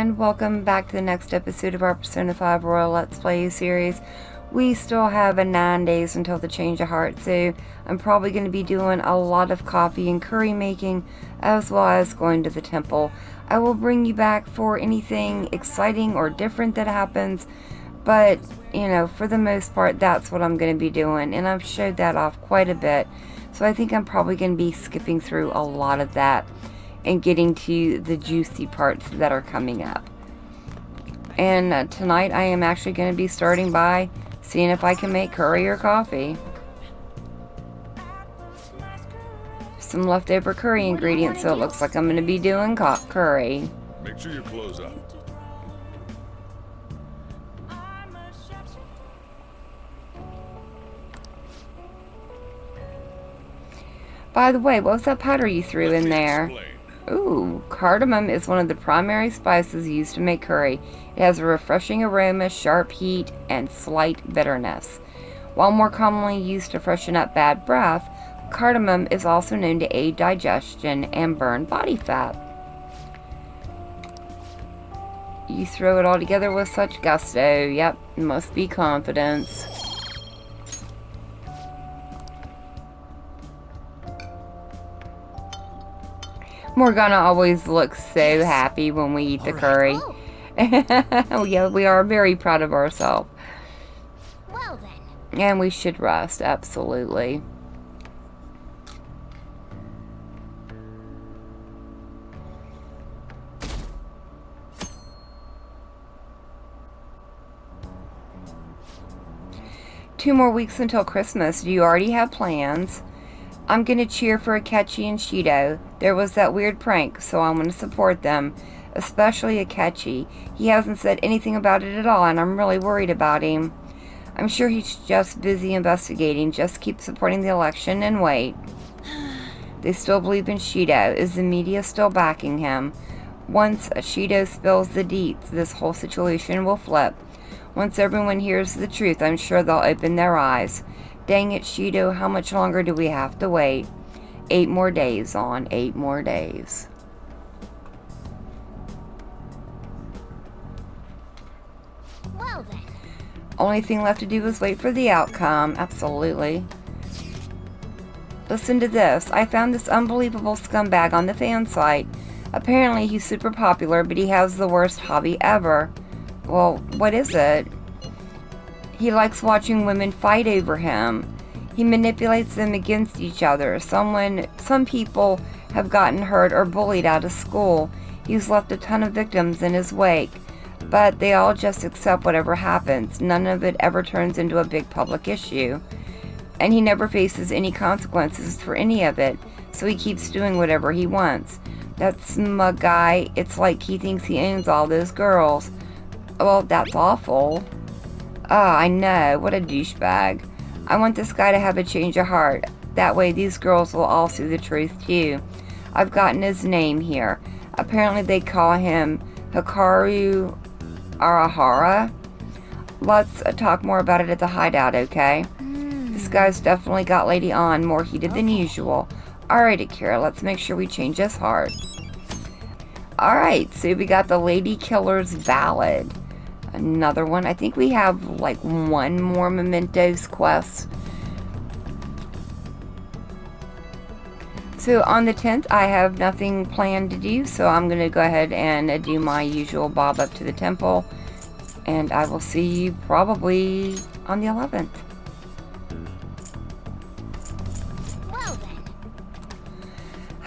and welcome back to the next episode of our Persona 5 Royal Let's Play series. We still have 9 days until the change of heart, so I'm probably going to be doing a lot of coffee and curry making, as well as going to the temple. I will bring you back for anything exciting or different that happens, but, you know, for the most part, that's what I'm going to be doing, and I've showed that off quite a bit, so I think I'm probably going to be skipping through a lot of that and getting to the juicy parts that are coming up. And tonight I am actually going to be starting by seeing if I can make curry or coffee. Some leftover curry ingredients, so it looks like I'm going to be doing curry. Make sure you close up. By the way, what was that powder you threw in there? Ooh, cardamom is one of the primary spices used to make curry. It has a refreshing aroma, sharp heat, and slight bitterness. While more commonly used to freshen up bad breath, cardamom is also known to aid digestion and burn body fat. You throw it all together with such gusto. Yep, must be confidence. Morgana always looks so happy when we eat the curry. Oh yeah, we are very proud of ourselves. Well then. And we should rest, absolutely. Two more weeks until Christmas. Do you already have plans? I'm going to cheer for Akechi and Shido. There was that weird prank, so I'm going to support them. Especially Akechi. He hasn't said anything about it at all, and I'm really worried about him. I'm sure he's just busy investigating. Just keep supporting the election and wait. They still believe in Shido. Is the media still backing him? Once Shido spills the deets, this whole situation will flip. Once everyone hears the truth, I'm sure they'll open their eyes. Dang it, Shido, how much longer do we have to wait? 8 more days on, 8 more days. Well then. Only thing left to do is wait for the outcome. Absolutely. Listen to this. I found this unbelievable scumbag on the fan site. Apparently he's super popular, but he has the worst hobby ever. Well, what is it? He likes watching women fight over him. He manipulates them against each other. Some people have gotten hurt or bullied out of school. He's left a ton of victims in his wake, but they all just accept whatever happens. None of it ever turns into a big public issue. And he never faces any consequences for any of it, so he keeps doing whatever he wants. That smug guy, it's like he thinks he owns all those girls. Well, that's awful. I know. What a douchebag. I want this guy to have a change of heart. That way these girls will all see the truth too. I've gotten his name here. Apparently they call him Hikaru Arahara. Let's talk more about it at the hideout, okay? This guy's definitely got Lady On more heated than usual. Alright, Akira, let's make sure we change his heart. Alright, so we got the Lady Killer's Ballad. Another one. I think we have like one more Mementos quest. So on the 10th, I have nothing planned to do, so I'm going to go ahead and do my usual bob up to the temple. And I will see you probably on the 11th. Well then.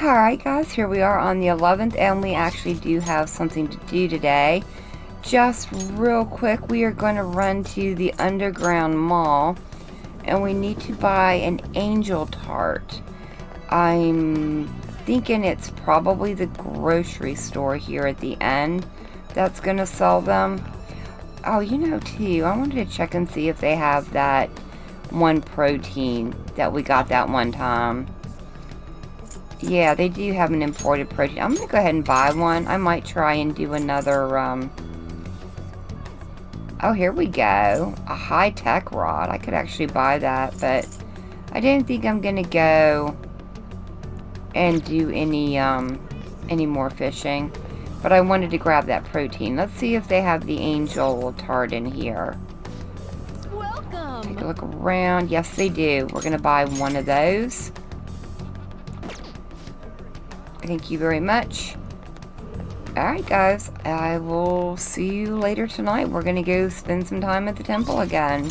Alright guys, here we are on the 11th, and we actually do have something to do today. Just real quick, we are going to run to the underground mall, and we need to buy an angel tart. I'm thinking it's probably the grocery store here at the end that's going to sell them. Oh, you know too, I wanted to check and see if they have that one protein that we got that one time. Yeah, they do have an imported protein. I'm going to go ahead and buy one. I might try and do another, oh, here we go. A high-tech rod. I could actually buy that, but I don't think I'm going to go and do any more fishing. But I wanted to grab that protein. Let's see if they have the angel tart in here. Welcome. Take a look around. Yes, they do. We're going to buy one of those. Thank you very much. Alright, guys. I will see you later tonight. We're going to go spend some time at the temple again.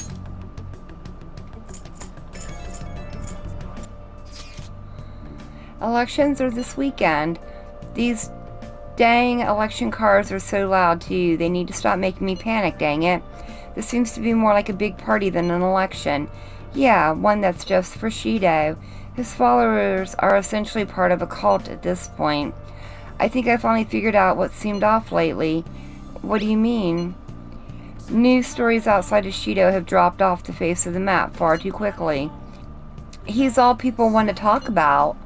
Elections are this weekend. These dang election cars are so loud too. They need to stop making me panic, dang it. This seems to be more like a big party than an election. Yeah, one that's just for Shido. His followers are essentially part of a cult at this point. I think I finally figured out what seemed off lately. What do you mean? News stories outside of Shido have dropped off the face of the map far too quickly. He's all people want to talk about.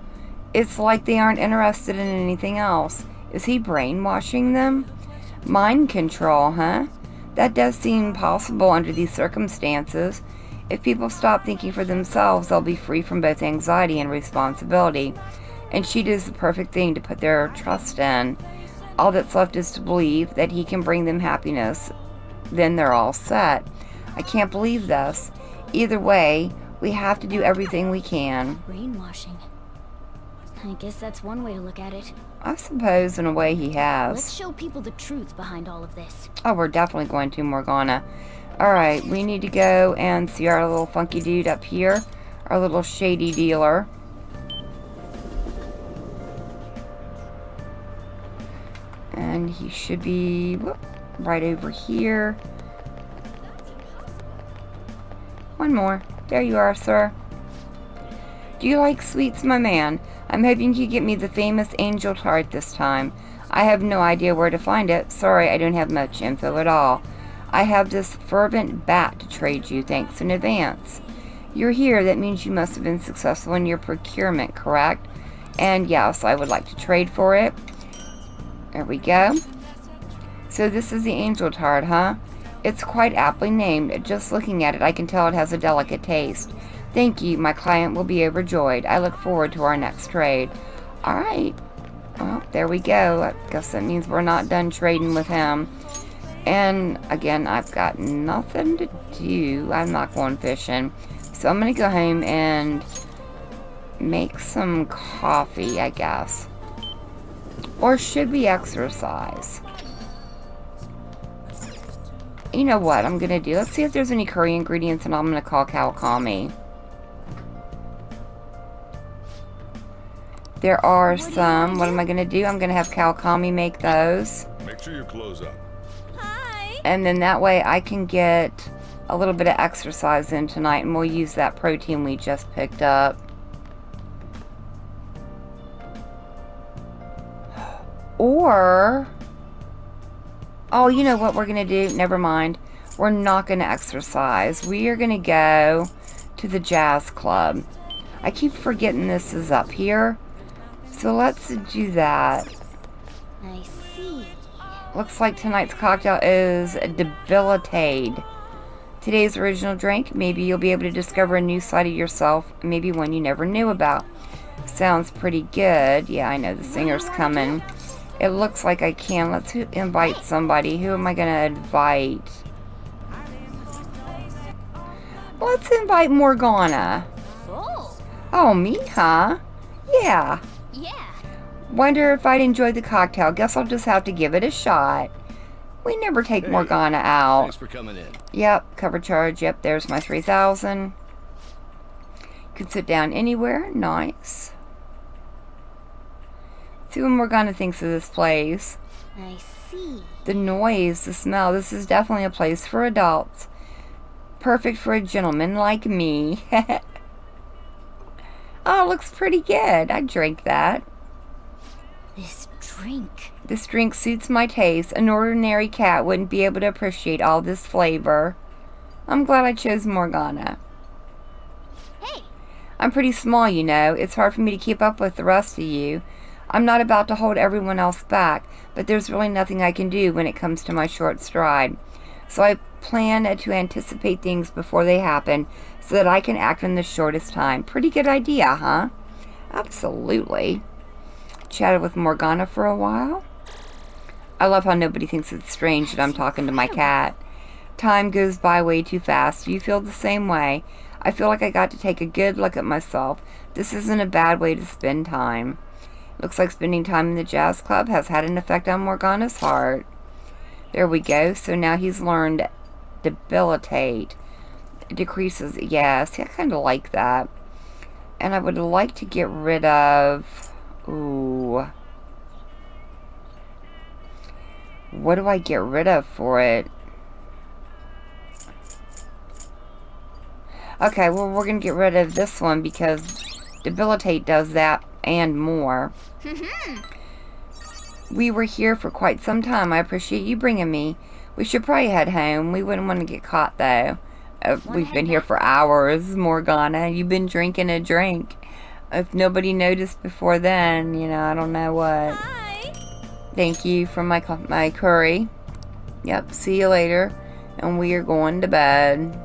It's like they aren't interested in anything else. Is he brainwashing them? Mind control, huh? That does seem possible under these circumstances. If people stop thinking for themselves, they'll be free from both anxiety and responsibility. And she does the perfect thing to put their trust in. All that's left is to believe that he can bring them happiness. Then they're all set. I can't believe this. Either way, we have to do everything we can. Brainwashing. I guess that's one way to look at it. I suppose in a way he has. Let's show people the truth behind all of this. Oh, we're definitely going to, Morgana. Alright, we need to go and see our little funky dude up here. Our little shady dealer. And he should be right over here. One more. There you are, sir. Do you like sweets, my man? I'm hoping you get me the famous angel tart this time. I have no idea where to find it. Sorry, I don't have much info at all. I have this fervent bat to trade you, thanks in advance. You're here, that means you must have been successful in your procurement, correct? And yes, I would like to trade for it. There we go. So this is the angel tart, huh? It's quite aptly named. Just looking at it, I can tell it has a delicate taste. Thank you. My client will be overjoyed. I look forward to our next trade. Alright. Well, there we go. I guess that means we're not done trading with him. And, again, I've got nothing to do. I'm not going fishing. So I'm going to go home and make some coffee, I guess. Or should we exercise? You know what I'm going to do? Let's see if there's any curry ingredients, and I'm going to call Kawakami. There are some. What am I going to do? I'm going to have Kawakami make those. Make sure your clothes up. Hi. And then that way I can get a little bit of exercise in tonight, and we'll use that protein we just picked up. Or, oh, you know what we're going to do? Never mind. We're not going to exercise. We are going to go to the jazz club. I keep forgetting this is up here. So let's do that. I see. Looks like tonight's cocktail is Debilitate. Today's original drink, maybe you'll be able to discover a new side of yourself, maybe one you never knew about. Sounds pretty good. Yeah, I know the singer's coming. It looks like I can. Let's invite somebody. Who am I going to invite? Let's invite Morgana. Oh. Oh, me, huh? Yeah. Yeah. Wonder if I'd enjoy the cocktail. Guess I'll just have to give it a shot. We never take Morgana out. Thanks for coming in. Yep, cover charge. Yep, there's my 3,000. You can sit down anywhere. Nice. See what Morgana thinks of this place. I see. The noise, the smell. This is definitely a place for adults. Perfect for a gentleman like me. Oh, looks pretty good. I'd drink that. This drink. This drink suits my taste. An ordinary cat wouldn't be able to appreciate all this flavor. I'm glad I chose Morgana. Hey. I'm pretty small, you know. It's hard for me to keep up with the rest of you. I'm not about to hold everyone else back, but there's really nothing I can do when it comes to my short stride. So I plan to anticipate things before they happen so that I can act in the shortest time. Pretty good idea, huh? Absolutely. Chatted with Morgana for a while. I love how nobody thinks it's strange that I'm talking to my cat. Time goes by way too fast. Do you feel the same way? I feel like I got to take a good look at myself. This isn't a bad way to spend time. Looks like spending time in the jazz club has had an effect on Morgana's heart. There we go. So now he's learned debilitate. It decreases. Yeah, see, I kind of like that. And I would like to get rid of... Ooh. What do I get rid of for it? Okay, well, we're going to get rid of this one because debilitate does that and more. We were here for quite some time. I appreciate you bringing me. We should probably head home. We wouldn't want to get caught, though. We've been here for hours, Morgana. You've been drinking a drink. If nobody noticed before then, you know, I don't know what. Hi. Thank you for my curry. Yep, see you later. And we are going to bed.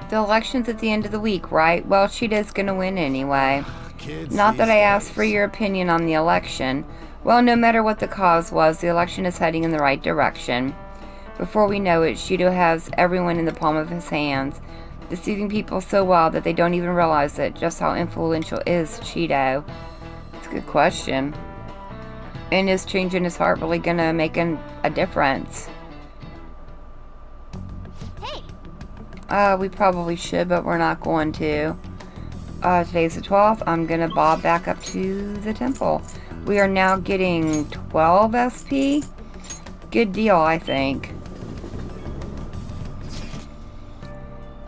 The election's at the end of the week, right? Well, Cheetah's gonna win anyway. Not that I asked for your opinion on the election. Well, no matter what the cause was, the election is heading in the right direction. Before we know it, Cheeto has everyone in the palm of his hands, deceiving people so well that they don't even realize it. Just how influential is Cheeto? It's a good question. And is changing his heart really gonna make a difference? We probably should, but we're not going to. Today's the 12th. I'm gonna bob back up to the temple. We are now getting 12 SP. Good deal, I think.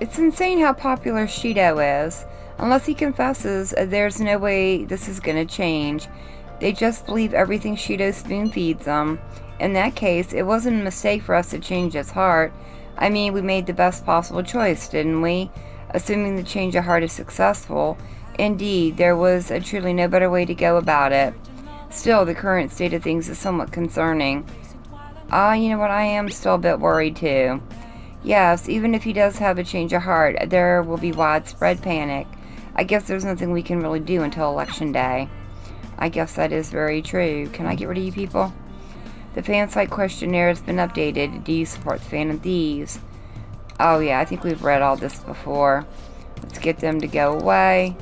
It's insane how popular Shido is. Unless he confesses, there's no way this is gonna change. They just believe everything Shido spoon feeds them. In that case, it wasn't a mistake for us to change his heart. I mean, we made the best possible choice, didn't we? Assuming the change of heart is successful. Indeed, there was truly no better way to go about it. Still, the current state of things is somewhat concerning. You know what, I am still a bit worried too. Yes, even if he does have a change of heart, there will be widespread panic. I guess there's nothing we can really do until Election Day. I guess that is very true. Can I get rid of you people? The fan site questionnaire has been updated. Do you support the Phantom Thieves? Oh yeah, I think we've read all this before. Let's get them to go away.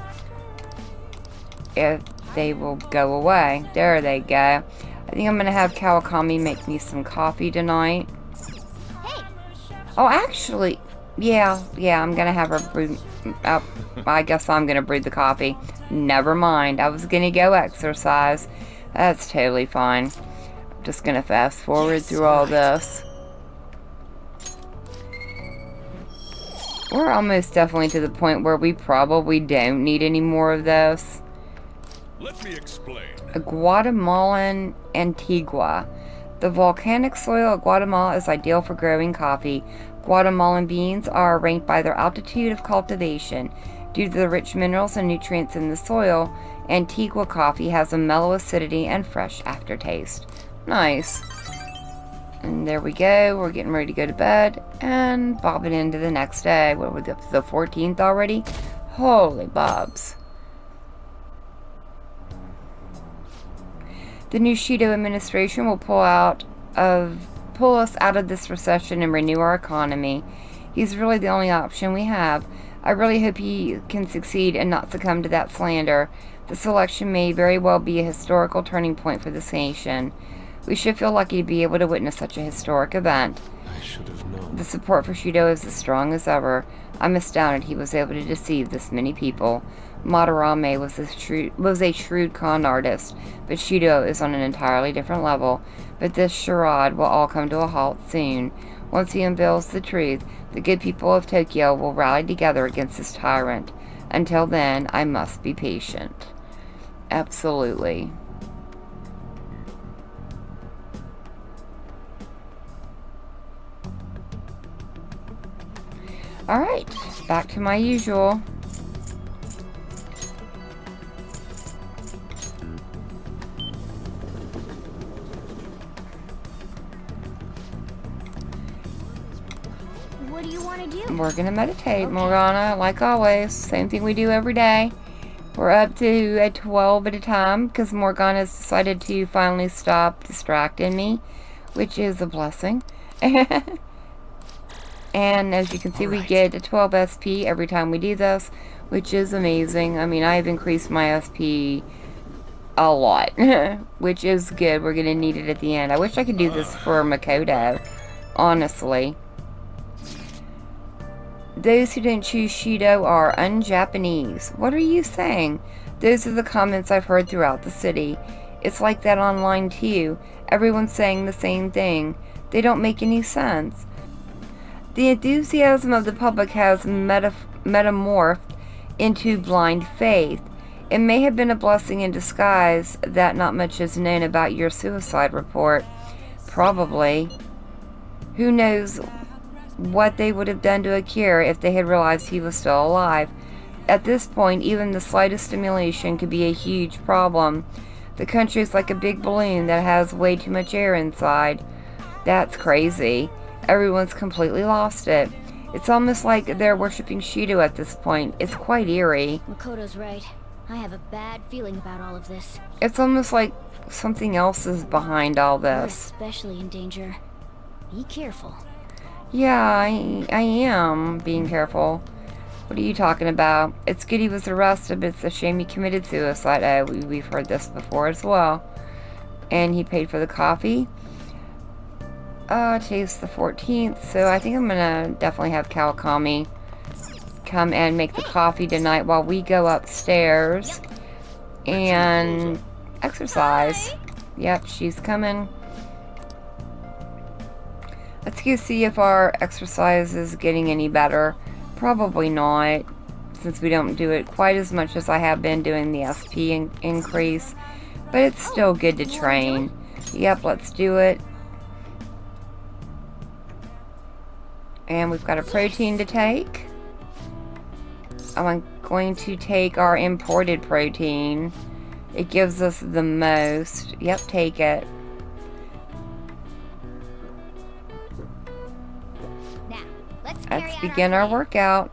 If they will go away. There they go. I think I'm going to have Kawakami make me some coffee tonight. Oh, actually, yeah, I'm going to have her brew. Oh, I guess I'm going to brew the coffee. Never mind. I was going to go exercise. That's totally fine. Just gonna fast forward through all this. We're almost definitely to the point where we probably don't need any more of this. Let me explain. A Guatemalan Antigua. The volcanic soil of Guatemala is ideal for growing coffee. Guatemalan beans are ranked by their altitude of cultivation. Due to the rich minerals and nutrients in the soil, Antigua coffee has a mellow acidity and fresh aftertaste. Nice. And there we go. We're getting ready to go to bed and bobbing into the next day. What were the 14th already? Holy bobs. The new Shido administration will pull us out of this recession and renew our economy. He's really the only option we have. I really hope he can succeed and not succumb to that slander. This election may very well be a historical turning point for this nation. We should feel lucky to be able to witness such a historic event. I should have known. The support for Shido is as strong as ever. I'm astounded he was able to deceive this many people. Madarame was a shrewd con artist, but Shido is on an entirely different level. But this charade will all come to a halt soon. Once he unveils the truth, the good people of Tokyo will rally together against this tyrant. Until then, I must be patient. Absolutely. Alright, back to my usual. What do you want to do? We're gonna meditate, Morgana, like always. Same thing we do every day. We're up to a 12 at a time because Morgana's decided to finally stop distracting me, which is a blessing. And as you can see, we get a 12 SP every time we do this, which is amazing. I mean, I've increased my SP a lot, which is good. We're going to need it at the end. I wish I could do this for Makoto, honestly. Those who didn't choose Shido are un-Japanese. What are you saying? Those are the comments I've heard throughout the city. It's like that online too. Everyone's saying the same thing. They don't make any sense. The enthusiasm of the public has metamorphed into blind faith. It may have been a blessing in disguise that not much is known about your suicide report. Probably. Who knows what they would have done to Akira if they had realized he was still alive. At this point, even the slightest stimulation could be a huge problem. The country is like a big balloon that has way too much air inside. That's crazy. Everyone's completely lost it. It's almost like they're worshipping Shido at this point. It's quite eerie. Makoto's right. I have a bad feeling about all of this. It's almost like something else is behind all We're this. especially in danger. Be careful. Yeah, I am being careful. What are you talking about? It's good he was arrested, but it's a shame he committed suicide. We've heard this before as well. And he paid for the coffee. Today's the 14th, so I think I'm gonna definitely have Kawakami come and make the coffee tonight while we go upstairs and exercise. Yep, she's coming. Let's go see if our exercise is getting any better. Probably not, since we don't do it quite as much as I have been doing the SP increase. But it's still good to train. Yep, let's do it. And we've got a protein to take. I'm going to take our imported protein. It gives us the most. Yep, take it. Let's begin our workout.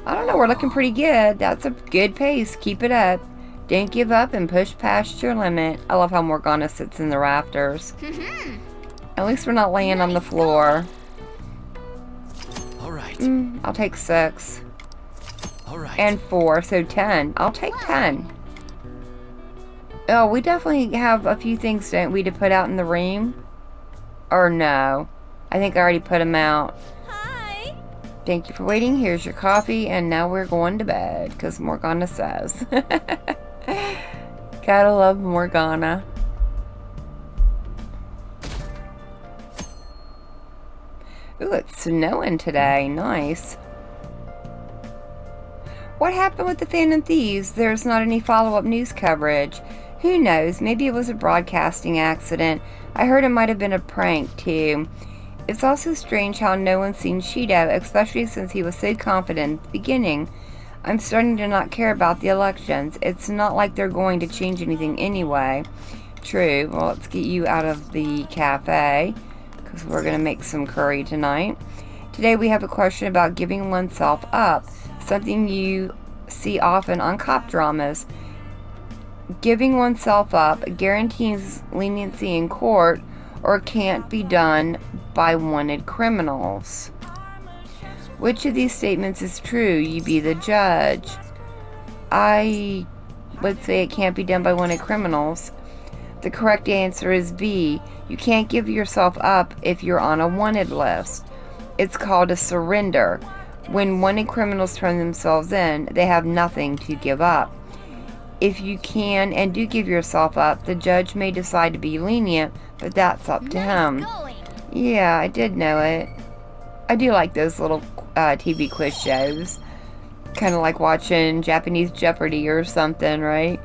I don't know, we're looking pretty good. That's a good pace. Keep it up. Don't give up and push past your limit. I love how Morgana sits in the rafters. At least we're not laying on the floor. Alright. I'll take 6. Alright. And 4, so 10. I'll take 10. Oh, we definitely have a few things, don't we, to put out in the room? Or no? I think I already put them out. Hi. Thank you for waiting. Here's your coffee, and now we're going to bed, because Morgana says. Gotta love Morgana. Ooh, it's snowing today. Nice. What happened with the Phantom Thieves? There's not any follow-up news coverage. Who knows? Maybe it was a broadcasting accident. I heard it might have been a prank, too. It's also strange how no one's seen Shido, especially since he was so confident at the beginning. I'm starting to not care about the elections. It's not like they're going to change anything anyway. True. Well, let's get you out of the cafe, because we're going to make some curry tonight. Today we have a question about giving oneself up, something you see often on cop dramas. Giving oneself up guarantees leniency in court or can't be done by wanted criminals. Which of these statements is true? You be the judge. I would say it can't be done by wanted criminals. The correct answer is B. You can't give yourself up if you're on a wanted list. It's called a surrender. When wanted criminals turn themselves in, they have nothing to give up. If you can and do give yourself up, the judge may decide to be lenient, but that's up to him. Yeah, I did know it. I do like those little TV quiz shows. Kind of like watching Japanese Jeopardy or something, right?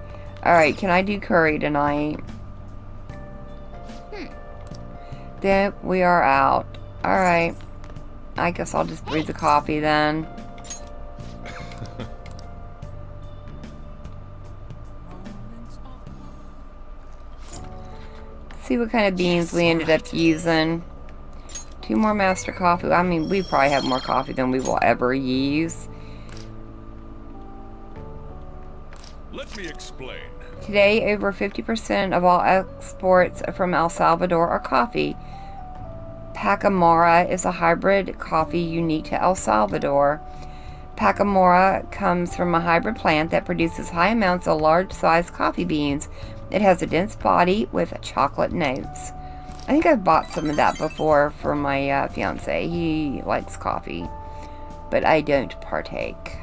Alright, can I do curry tonight? Then we are out. Alright. I guess I'll just brew the coffee then. See what kind of beans we ended up using. 2 more master coffee. I mean, we probably have more coffee than we will ever use. Let me explain. Today, over 50% of all exports from El Salvador are coffee. Pacamara is a hybrid coffee unique to El Salvador. Pacamara comes from a hybrid plant that produces high amounts of large-sized coffee beans. It has a dense body with chocolate notes. I think I've bought some of that before for my fiance. He likes coffee, but I don't partake.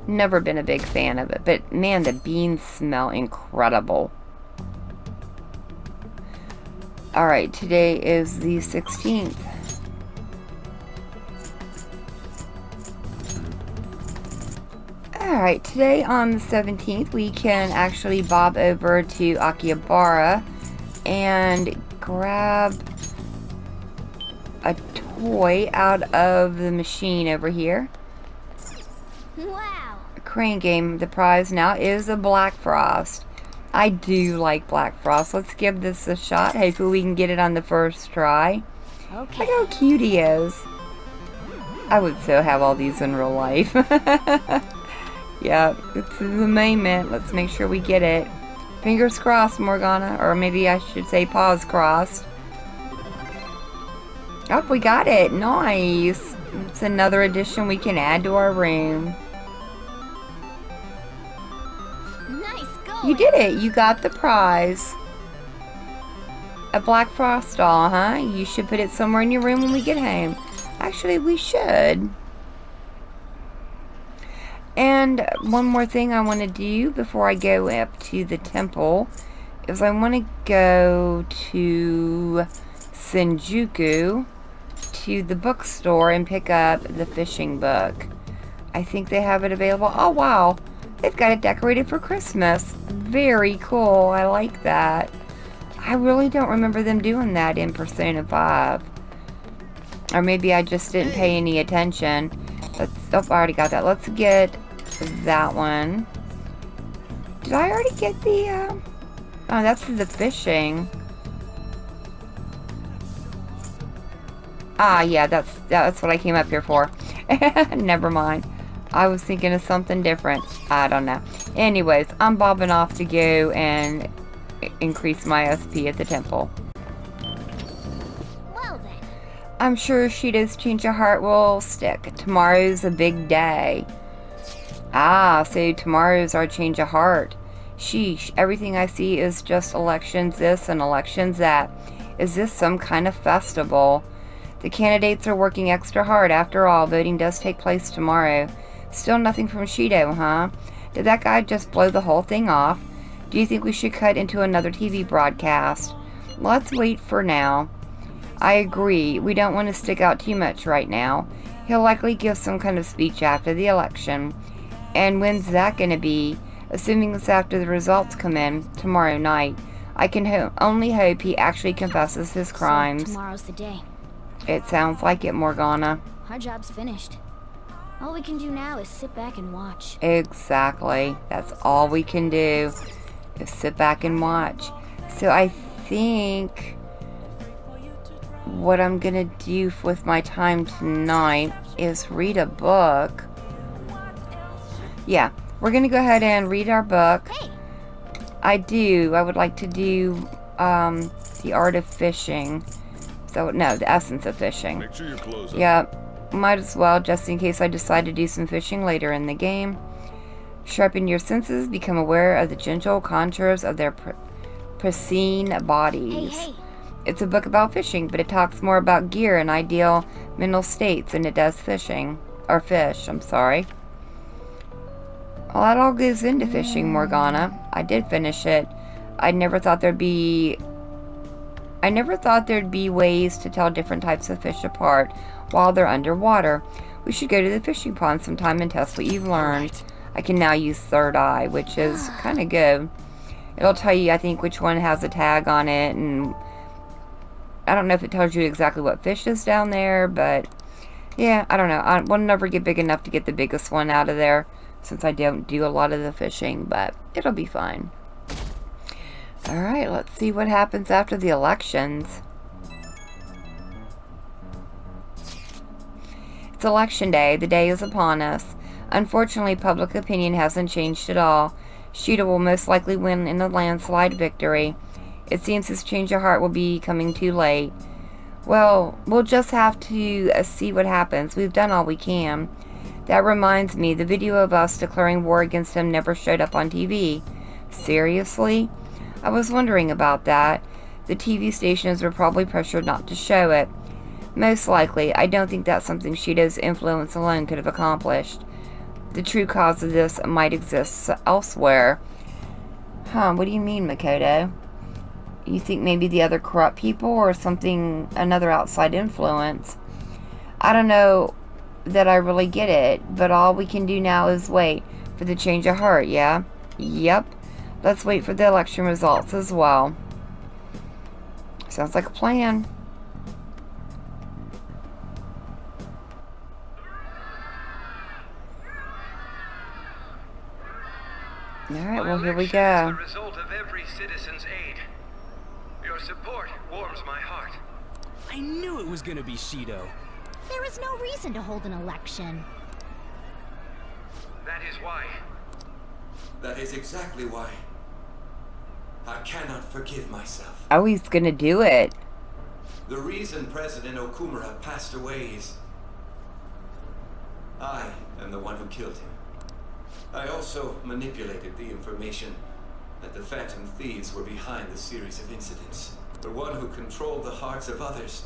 Never been a big fan of it, but man, the beans smell incredible. Alright, today is the 16th. Alright, today on the 17th, we can actually bob over to Akihabara and grab a toy out of the machine over here. Wow. A crane game. The prize now is a Black Frost. I do like Black Frost. Let's give this a shot. Hopefully we can get it on the first try. Okay. Look how cute he is. I would so have all these in real life. Yeah, it's the main mint. Let's make sure we get it. Fingers crossed, Morgana. Or maybe I should say paws crossed. Oh, we got it. Nice. It's another addition we can add to our room. Nice going. You did it. You got the prize. A Black Frost doll, huh? You should put it somewhere in your room when we get home. Actually, we should. And one more thing I want to do before I go up to the temple is I want to go to Shinjuku to the bookstore and pick up the fishing book. I think they have it available. Oh, wow. They've got it decorated for Christmas. Very cool. I like that. I really don't remember them doing that in Persona 5. Or maybe I just didn't pay any attention. Oh, I already got that. Let's get that one. Did I already get the, oh, that's the fishing. Ah, yeah, that's what I came up here for. Never mind. I was thinking of something different. I don't know. Anyways, I'm bobbing off to go and increase my SP at the temple. Well then. I'm sure Shido's change of heart will stick. Tomorrow's a big day. Ah, so tomorrow's our change of heart. Sheesh, everything I see is just elections this and elections that. Is this some kind of festival? The candidates are working extra hard. After all, voting does take place tomorrow. Still nothing from Shido, huh? Did that guy just blow the whole thing off? Do you think we should cut into another TV broadcast? Let's wait for now. I agree. We don't want to stick out too much right now. He'll likely give some kind of speech after the election. And when's that going to be? Assuming it's after the results come in, tomorrow night. I can only hope he actually confesses his crimes. So tomorrow's the day. It sounds like it, Morgana. Our job's finished. All we can do now is sit back and watch. Exactly. That's all we can do, is sit back and watch. So I think what I'm going to do with my time tonight is read a book. Yeah, we're going to go ahead and read our book. Hey. I would like to do The Art of Fishing. So, no, The Essence of Fishing. Make sure your clothes up. Yeah, might as well, just in case I decide to do some fishing later in the game. Sharpen your senses, become aware of the gentle contours of their pristine bodies. Hey. It's a book about fishing, but it talks more about gear and ideal mental states than it does fishing. Or fish, I'm sorry. Well, that all goes into fishing, Morgana. I did finish it. I never thought there'd be ways to tell different types of fish apart while they're underwater. We should go to the fishing pond sometime and test what you've learned. Right. I can now use third eye, which is kind of good. It'll tell you, I think, which one has a tag on it, and I don't know if it tells you exactly what fish is down there, but yeah, I don't know. We'll never get big enough to get the biggest one out of there, since I don't do a lot of the fishing, but it'll be fine. Alright, let's see what happens after the elections. It's election day. The day is upon us. Unfortunately, public opinion hasn't changed at all. Shido will most likely win in a landslide victory. It seems his change of heart will be coming too late. Well, we'll just have to see what happens. We've done all we can. That reminds me, the video of us declaring war against him never showed up on TV. Seriously? I was wondering about that. The TV stations were probably pressured not to show it. Most likely, I don't think that's something Shido's influence alone could have accomplished. The true cause of this might exist elsewhere. What do you mean, Makoto? You think maybe the other corrupt people or something, another outside influence? I don't know that I really get it, but all we can do now is wait for the change of heart, yeah? Yep. Let's wait for the election results as well. Sounds like a plan. Alright, well, here we go. The result of every citizen's aid. Your support warms my heart. I knew it was gonna be Shido. There is no reason to hold an election. That is why. That is exactly why. I cannot forgive myself. Oh, he's gonna do it. The reason President Okumura passed away is... I am the one who killed him. I also manipulated the information that the Phantom Thieves were behind the series of incidents. The one who controlled the hearts of others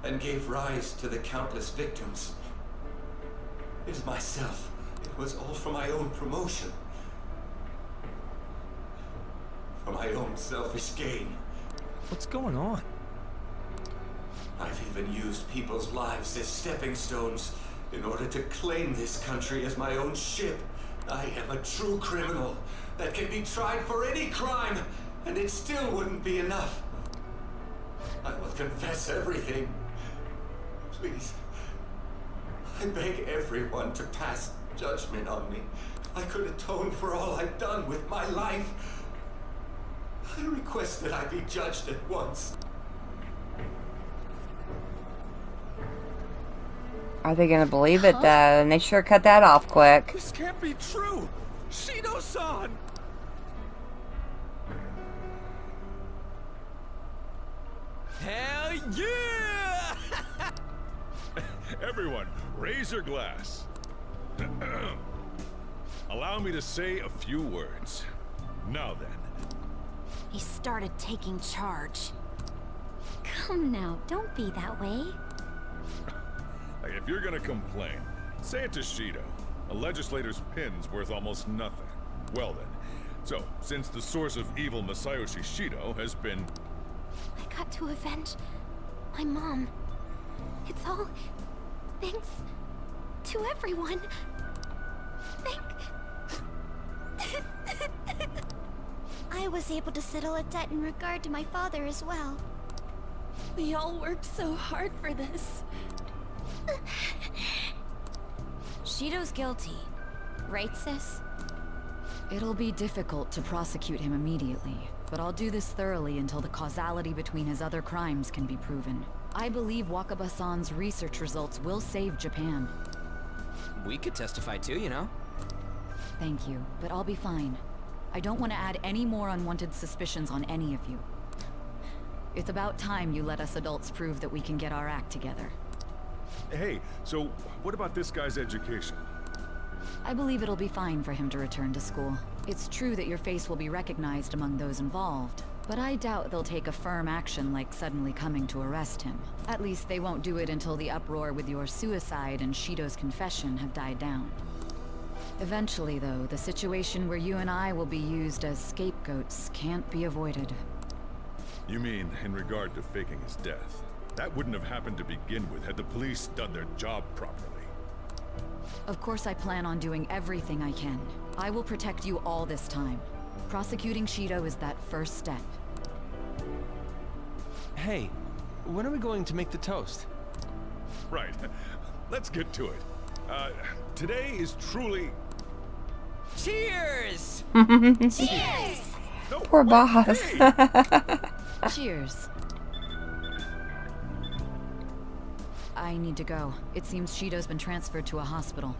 and gave rise to the countless victims is myself. It was all for my own promotion. For my own selfish gain. What's going on? I've even used people's lives as stepping stones in order to claim this country as my own ship. I am a true criminal that can be tried for any crime, and it still wouldn't be enough. I will confess everything. Please. I beg everyone to pass judgment on me. I could atone for all I've done with my life. I request that I be judged at once. Are they gonna believe it, though? And they sure cut that off quick. This can't be true! Shido-san! Hell yeah! Everyone, raise your glass. Allow me to say a few words. Now then. He started taking charge. Come now, don't be that way. If you're gonna complain, say it to Shido. A legislator's pin's worth almost nothing. Well then, so, since the source of evil Masayoshi Shido has been... I got to avenge my mom. It's all thanks to everyone. I was able to settle a debt in regard to my father as well. We all worked so hard for this. Shido's guilty, right, sis? It'll be difficult to prosecute him immediately, but I'll do this thoroughly until the causality between his other crimes can be proven. I believe Wakaba-san's research results will save Japan. We could testify too, you know? Thank you, but I'll be fine. I don't want to add any more unwanted suspicions on any of you. It's about time you let us adults prove that we can get our act together. Hey, so what about this guy's education? I believe it'll be fine for him to return to school. It's true that your face will be recognized among those involved, but I doubt they'll take a firm action like suddenly coming to arrest him. At least they won't do it until the uproar with your suicide and Shido's confession have died down. Eventually, though, the situation where you and I will be used as scapegoats can't be avoided. You mean in regard to faking his death? That wouldn't have happened to begin with had the police done their job properly. Of course I plan on doing everything I can. I will protect you all this time. Prosecuting Shido is that first step. Hey, when are we going to make the toast? Right. Let's get to it. Today is truly... Cheers! Cheers! No, Poor wait, boss. hey! Cheers. I need to go. It seems Shido's been transferred to a hospital.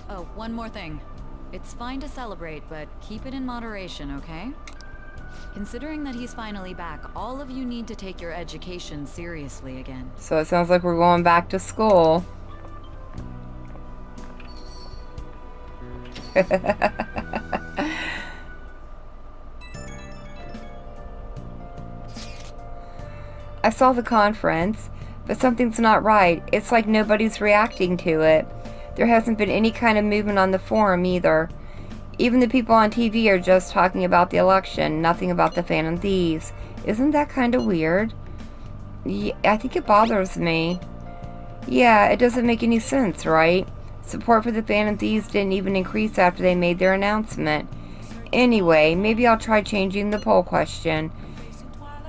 Oh, one more thing. It's fine to celebrate, but keep it in moderation, okay? Considering that he's finally back, all of you need to take your education seriously again. So it sounds like we're going back to school. I saw the conference, but something's not right. It's like nobody's reacting to it. There hasn't been any kind of movement on the forum either. Even the people on TV are just talking about the election, nothing about the Phantom Thieves. Isn't that kind of weird? Yeah, I think it bothers me. Yeah, it doesn't make any sense, right? Support for the Phantom Thieves didn't even increase after they made their announcement. Anyway, maybe I'll try changing the poll question.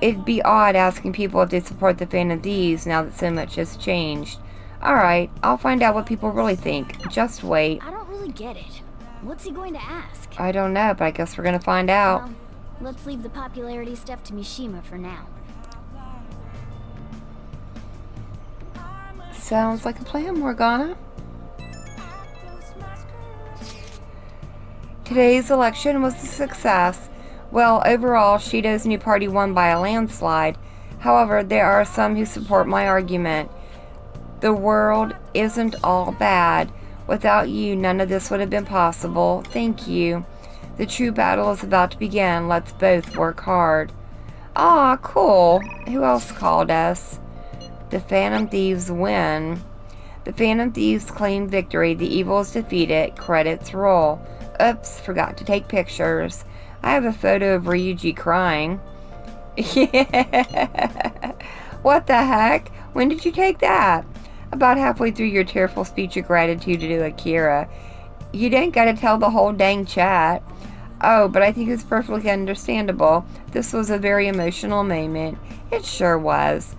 It'd be odd asking people if they support the Phantom Thieves now that so much has changed. Alright, I'll find out what people really think. Just wait. I don't really get it. What's he going to ask? I don't know, but I guess we're gonna find out. Well, let's leave the popularity stuff to Mishima for now. Sounds like a plan, Morgana. Today's election was a success. Well, overall, Shido's new party won by a landslide. However, there are some who support my argument. The world isn't all bad. Without you, none of this would have been possible. Thank you. The true battle is about to begin. Let's both work hard. Aw, cool. Who else called us? The Phantom Thieves win. The Phantom Thieves claim victory. The evil is defeated. Credits roll. Oops, forgot to take pictures. I have a photo of Ryuji crying. Yeah. What the heck? When did you take that? About halfway through your tearful speech of gratitude to Akira. You didn't gotta tell the whole dang chat. Oh, but I think it's perfectly understandable. This was a very emotional moment. It sure was.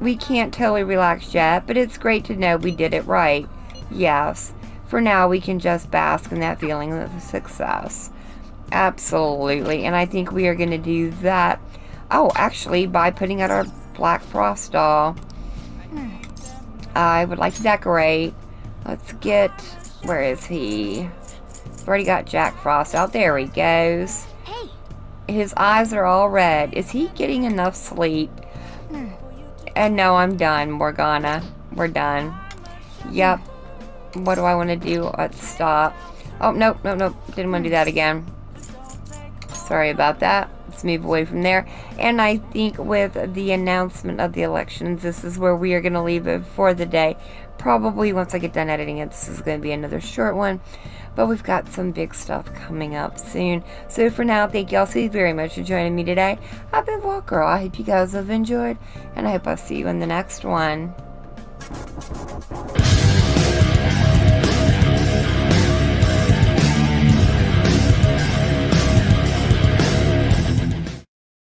We can't totally relax yet, but it's great to know we did it right. Yes. For now, we can just bask in that feeling of success. Absolutely. And I think we are going to do that. Oh, actually, by putting out our Black Frost doll. I would like to decorate. Let's get... Where is he? I've already got Jack Frost out. There he goes. Hey! His eyes are all red. Is he getting enough sleep? And no, I'm done, Morgana. We're done. Yep. What do I want to do? Let's stop. Oh, nope. Didn't want to do that again. Sorry about that. Let's move away from there. And I think with the announcement of the elections, this is where we are going to leave it for the day. Probably once I get done editing it, this is going to be another short one. But we've got some big stuff coming up soon. So for now, thank you all so very much for joining me today. I've been Walker. I hope you guys have enjoyed. And I hope I'll see you in the next one.